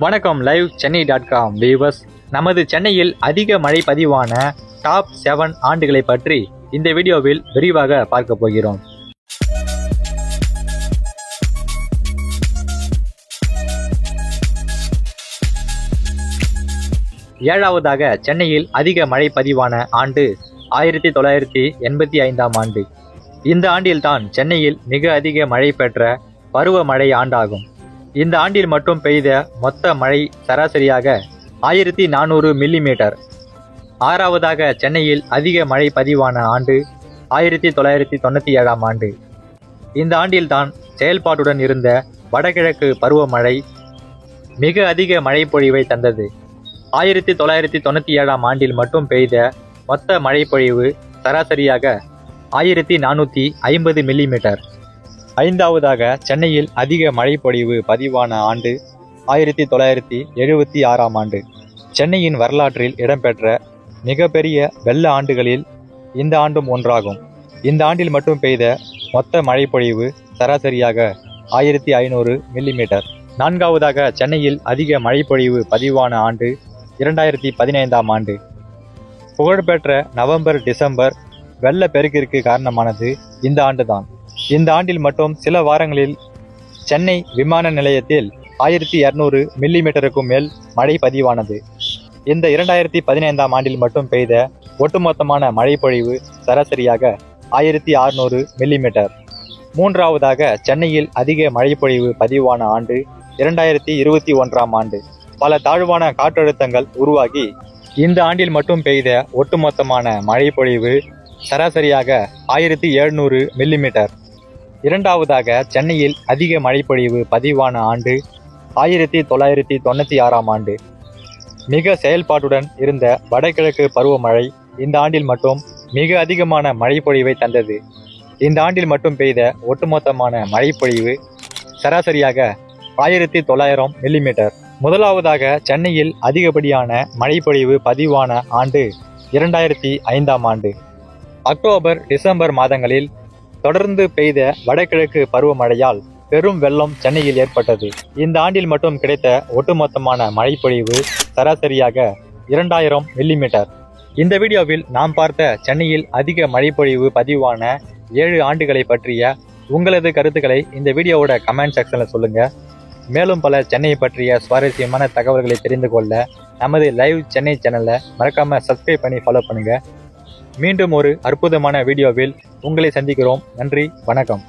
வணக்கம் live சென்னை.com viewers. நமது சென்னையில் அதிக மழை பதிவான டாப் 7 ஆண்டுகளை பற்றி இந்த வீடியோவில் விரிவாக பார்க்க போகிறோம். ஏழாவதாக சென்னையில் அதிக மழை பதிவான ஆண்டு 1985ஆம் ஆண்டு. இந்த ஆண்டில்தான் சென்னையில் மிக அதிக மழை பெற்ற பருவமழை ஆண்டாகும். இந்த ஆண்டில் மட்டும் பெய்த மொத்த மழை சராசரியாக 1400 மில்லிமீட்டர். ஆறாவதாக சென்னையில் அதிக மழை பதிவான ஆண்டு 1997ஆம் ஆண்டு. இந்த ஆண்டில்தான் செயல்பாட்டுடன் இருந்த வடகிழக்கு பருவமழை மிக அதிக மழை பொழிவை தந்தது. 1997ஆம் ஆண்டில் மட்டும் பெய்த மொத்த மழைப்பொழிவு சராசரியாக 1450 மில்லிமீட்டர். ஐந்தாவதாக சென்னையில் அதிக மழைப்பொழிவு பதிவான ஆண்டு 1976ஆம் ஆண்டு. சென்னையின் வரலாற்றில் இடம்பெற்ற மிகப்பெரிய வெள்ள ஆண்டுகளில் இந்த ஆண்டும் ஒன்றாகும். இந்த ஆண்டில் மட்டும் பெய்த மொத்த மழைப்பொழிவு சராசரியாக 1500 மில்லிமீட்டர். நான்காவதாக சென்னையில் அதிக மழைப்பொழிவு பதிவான ஆண்டு 2015ஆம் ஆண்டு. புகழ்பெற்ற நவம்பர் டிசம்பர் வெள்ள பெருக்கிற்கு காரணமானது இந்த ஆண்டுதான். இந்த ஆண்டில் மட்டும் சில வாரங்களில் சென்னை விமான நிலையத்தில் 1200 மில்லிமீட்டருக்கும் மேல் மழை பதிவானது. இந்த 2015ஆம் ஆண்டில் மட்டும் பெய்த ஒட்டுமொத்தமான மழைப்பொழிவு சராசரியாக 1600 மில்லிமீட்டர். மூன்றாவதாக சென்னையில் அதிக மழைப்பொழிவு பதிவான ஆண்டு 2021ஆம் ஆண்டு. பல தாழ்வான காற்றழுத்தங்கள் உருவாகி இந்த ஆண்டில் மட்டும் பெய்த ஒட்டுமொத்தமான மழைப்பொழிவு சராசரியாக 1700 மில்லிமீட்டர். இரண்டாவதாக சென்னையில் அதிக மழைப்பொழிவு பதிவான ஆண்டு 1996ஆம் ஆண்டு. மிக செயல்பாட்டுடன் இருந்த வடகிழக்கு பருவமழை இந்த ஆண்டில் மட்டும் மிக அதிகமான மழைப்பொழிவை தந்தது. இந்த ஆண்டில் மட்டும் பெய்த ஒட்டுமொத்தமான மழைப்பொழிவு சராசரியாக 1900 மில்லிமீட்டர். முதலாவதாக சென்னையில் அதிகப்படியான மழைப்பொழிவு பதிவான ஆண்டு 2005ஆம் ஆண்டு. அக்டோபர் டிசம்பர் மாதங்களில் தொடர்ந்து பெய்த வடகிழக்கு பருவமழையால் பெரும் வெள்ளம் சென்னையில் ஏற்பட்டது. இந்த ஆண்டில் மட்டும் கிடைத்த ஒட்டுமொத்தமான மழைப்பொழிவு சராசரியாக 2000 மில்லிமீட்டர். இந்த வீடியோவில் நாம் பார்த்த சென்னையில் அதிக மழைப்பொழிவு பதிவான 7 ஆண்டுகளை பற்றிய உங்களது கருத்துக்களை இந்த வீடியோவோட கமெண்ட் செக்ஷனில் சொல்லுங்க. மேலும் பல சென்னையை பற்றிய சுவாரஸ்யமான தகவல்களை தெரிந்து கொள்ள நமது லைவ் சென்னை சேனலை மறக்காம சப்ஸ்கிரைப் பண்ணி ஃபாலோ பண்ணுங்க. மீண்டும் ஒரு அற்புதமான வீடியோவில் உங்களை சந்திக்கிறோம். நன்றி, வணக்கம்.